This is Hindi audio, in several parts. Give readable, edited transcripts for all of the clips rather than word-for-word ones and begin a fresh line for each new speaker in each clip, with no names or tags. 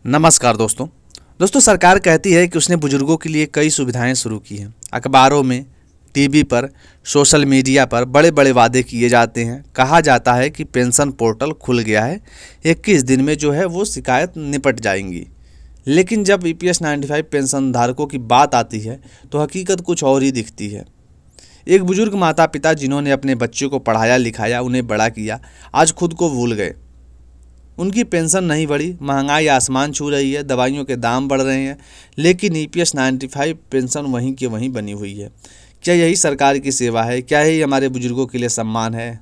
नमस्कार दोस्तों सरकार कहती है कि उसने बुजुर्गों के लिए कई सुविधाएं शुरू की हैं। अखबारों में, टीवी पर, सोशल मीडिया पर बड़े बड़े वादे किए जाते हैं। कहा जाता है कि पेंशन पोर्टल खुल गया है, 21 दिन में जो है वो शिकायत निपट जाएंगी। लेकिन जब ईपीएस 95 पेंशन धारकों की बात आती है तो हकीकत कुछ और ही दिखती है। एक बुजुर्ग माता पिता जिन्होंने अपने बच्चों को पढ़ाया लिखाया, उन्हें बड़ा किया, आज खुद को भूल गए। उनकी पेंशन नहीं बढ़ी, महंगाई आसमान छू रही है, दवाइयों के दाम बढ़ रहे हैं, लेकिन ईपीएस 95 पेंशन वहीं के वहीं बनी हुई है। क्या यही सरकार की सेवा है? क्या यही हमारे बुजुर्गों के लिए सम्मान है?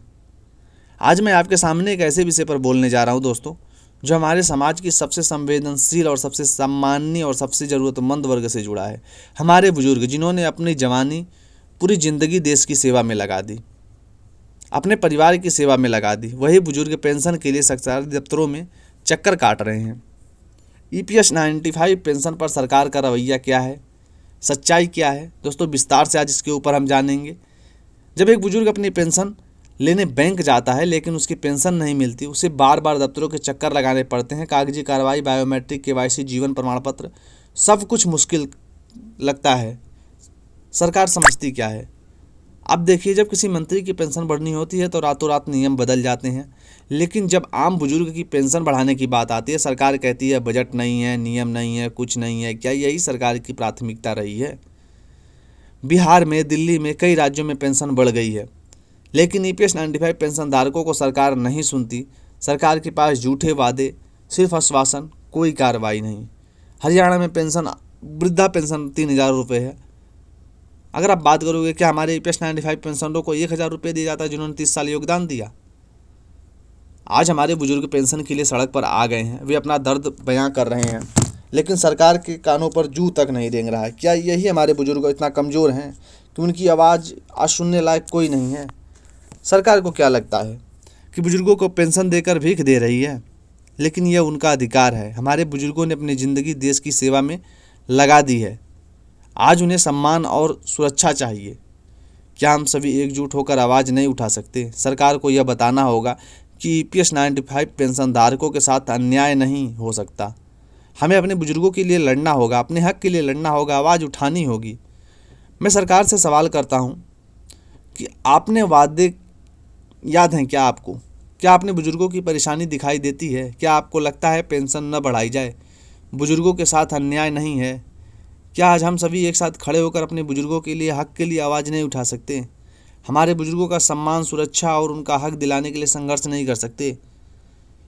आज मैं आपके सामने एक ऐसे विषय पर बोलने जा रहा हूं दोस्तों, जो हमारे समाज की सबसे संवेदनशील और सबसे सम्माननीय और सबसे ज़रूरतमंद वर्ग से जुड़ा है। हमारे बुजुर्ग जिन्होंने अपनी जवानी, पूरी ज़िंदगी देश की सेवा में लगा दी, अपने परिवार की सेवा में लगा दी। वही बुजुर्ग पेंशन के लिए सरकारी दफ्तरों में चक्कर काट रहे हैं। ईपीएस 95 पेंशन पर सरकार का रवैया क्या है, सच्चाई क्या है दोस्तों, विस्तार से आज इसके ऊपर हम जानेंगे। जब एक बुजुर्ग अपनी पेंशन लेने बैंक जाता है लेकिन उसकी पेंशन नहीं मिलती, उसे बार बार दफ्तरों के चक्कर लगाने पड़ते हैं। कागजी कार्रवाई, बायोमेट्रिक, केवाईसी, जीवन प्रमाण पत्र, सब कुछ मुश्किल लगता है। सरकार समझती क्या है? अब देखिए, जब किसी मंत्री की पेंशन बढ़नी होती है तो रातों रात नियम बदल जाते हैं, लेकिन जब आम बुजुर्ग की पेंशन बढ़ाने की बात आती है, सरकार कहती है बजट नहीं है, नियम नहीं है, कुछ नहीं है। क्या यही सरकार की प्राथमिकता रही है? बिहार में, दिल्ली में, कई राज्यों में पेंशन बढ़ गई है, लेकिन ईपीएस 95 पेंशन धारकों को सरकार नहीं सुनती। सरकार के पास झूठे वादे, सिर्फ आश्वासन, कोई कार्रवाई नहीं। हरियाणा में पेंशन, वृद्धा पेंशन 3000 रुपये है। अगर आप बात करोगे, क्या हमारे ईपीएस 95 पेंशनरों को 1000 रुपये दिया जाता है जिन्होंने 30 साल योगदान दिया? आज हमारे बुजुर्ग पेंशन के लिए सड़क पर आ गए हैं, वे अपना दर्द बयां कर रहे हैं, लेकिन सरकार के कानों पर जू तक नहीं रेंग रहा है। क्या यही हमारे बुजुर्ग इतना कमज़ोर हैं कि उनकी आवाज़ आज सुनने लायक कोई नहीं है? सरकार को क्या लगता है कि बुजुर्गों को पेंशन देकर भीख दे रही है? लेकिन यह उनका अधिकार है। हमारे बुजुर्गों ने अपनी ज़िंदगी देश की सेवा में लगा दी है। आज उन्हें सम्मान और सुरक्षा चाहिए। क्या हम सभी एकजुट होकर आवाज़ नहीं उठा सकते? सरकार को यह बताना होगा कि ईपीएस 95 पेंशन धारकों के साथ अन्याय नहीं हो सकता। हमें अपने बुजुर्गों के लिए लड़ना होगा, अपने हक के लिए लड़ना होगा, आवाज़ उठानी होगी। मैं सरकार से सवाल करता हूँ कि आपने वादे याद हैं क्या आपको? क्या आपने बुजुर्गों की परेशानी दिखाई देती है? क्या आपको लगता है पेंशन न बढ़ाई जाए, बुजुर्गों के साथ अन्याय नहीं है? क्या आज हम सभी एक साथ खड़े होकर अपने बुजुर्गों के लिए, हक के लिए आवाज़ नहीं उठा सकते? हमारे बुजुर्गों का सम्मान, सुरक्षा और उनका हक दिलाने के लिए संघर्ष नहीं कर सकते?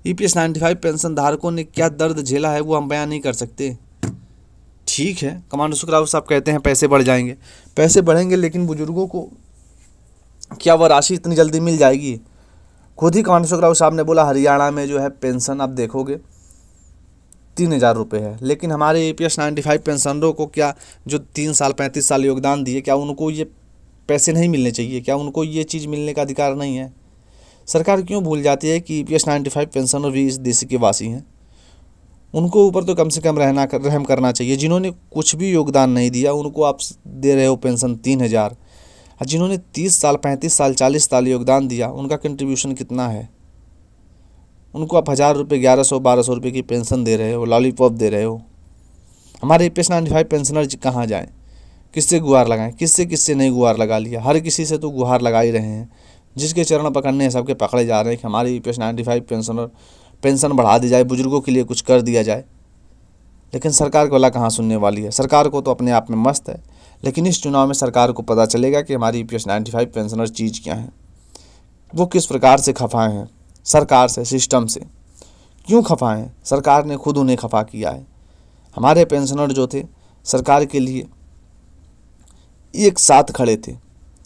ईपीएस 95 पेंशन धारकों ने क्या दर्द झेला है वो हम बयान नहीं कर सकते। ठीक है, कमांडो सुखराव साहब कहते हैं पैसे बढ़ जाएंगे, पैसे बढ़ेंगे, लेकिन बुजुर्गों को क्या वह राशि इतनी जल्दी मिल जाएगी? खुद ही कमांडो सुखराव साहब ने बोला हरियाणा में जो है पेंशन आप देखोगे 3000 रुपये है, लेकिन हमारे ईपीएस 95 पेंशनरों को क्या, जो 3 साल 35 साल योगदान दिए, क्या उनको ये पैसे नहीं मिलने चाहिए? क्या उनको ये चीज़ मिलने का अधिकार नहीं है? सरकार क्यों भूल जाती है कि ईपीएस 95 पेंशनर भी इस देश के वासी हैं? उनको ऊपर तो कम से कम रहम करना चाहिए। जिन्होंने कुछ भी योगदान नहीं दिया उनको आप दे रहे हो पेंशन 3000, और जिन्होंने 30 साल 35 साल 40 साल योगदान दिया उनका कंट्रीब्यूशन कितना है? उनको आप 1000 रुपये, 1100 1200 रुपये की पेंशन दे रहे हो, लॉलीपॉप दे रहे हो। हमारे ईपीएस 95 पेंशनर कहाँ जाएं? किससे गुहार लगाएं? किससे नहीं गुहार लगा लिया? हर किसी से तो गुहार लगा ही रहे हैं। जिसके चरण पकड़ने हैं सबके पकड़े जा रहे हैं कि हमारे ईपीएस 95 पेंशनर पेंशन बढ़ा दी जाए, बुजुर्गों के लिए कुछ कर दिया जाए। लेकिन सरकार को वाला कहाँ सुनने वाली है? सरकार को तो अपने आप में मस्त है, लेकिन इस चुनाव में सरकार को पता चलेगा कि हमारी ईपीएस 95 पेंशनर चीज़ क्या है, वो किस प्रकार से खफा हैं सरकार से, सिस्टम से। क्यों खफा हैं? सरकार ने खुद उन्हें खफा किया है। हमारे पेंशनर जो थे सरकार के लिए एक साथ खड़े थे,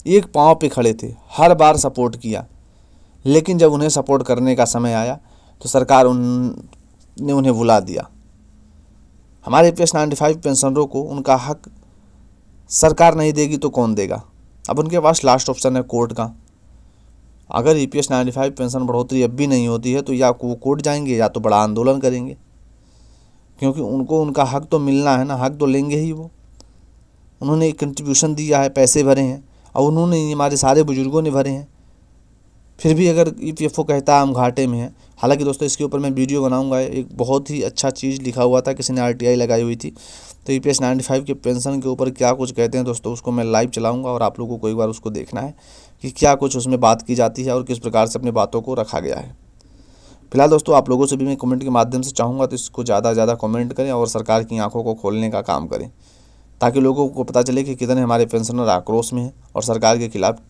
एक पांव पे खड़े थे, हर बार सपोर्ट किया, लेकिन जब उन्हें सपोर्ट करने का समय आया तो सरकार ने उन्हें भुला दिया। हमारे ईपीएस 95 पेंशनरों को उनका हक सरकार नहीं देगी तो कौन देगा? अब उनके पास लास्ट ऑप्शन है कोर्ट का। अगर ईपीएस 95 पेंशन बढ़ोतरी अब भी नहीं होती है तो या वो कोर्ट जाएंगे या तो बड़ा आंदोलन करेंगे, क्योंकि उनको उनका हक तो मिलना है ना, हक तो लेंगे ही वो। उन्होंने कंट्रीब्यूशन दिया है, पैसे भरे हैं, और उन्होंने, हमारे सारे बुजुर्गों ने भरे हैं। फिर भी अगर EPFO कहता है हम घाटे में हैं। हालांकि दोस्तों इसके ऊपर मैं वीडियो बनाऊंगा, एक बहुत ही अच्छा चीज़ लिखा हुआ था, किसी ने RTI लगाई हुई थी। तो EPS 95 के पेंशन के ऊपर क्या कुछ कहते हैं दोस्तों, उसको मैं लाइव चलाऊंगा और आप लोगों को एक बार उसको देखना है कि क्या कुछ उसमें बात की जाती है और किस प्रकार से अपनी बातों को रखा गया है। फिलहाल दोस्तों आप लोगों से भी मैं कमेंट के माध्यम से चाहूँगा तो इसको ज़्यादा से ज़्यादा कमेंट करें और सरकार की आंखों को खोलने का काम करें, ताकि लोगों को पता चले कि कितने हमारे पेंशनर आक्रोश में हैं और सरकार के खिलाफ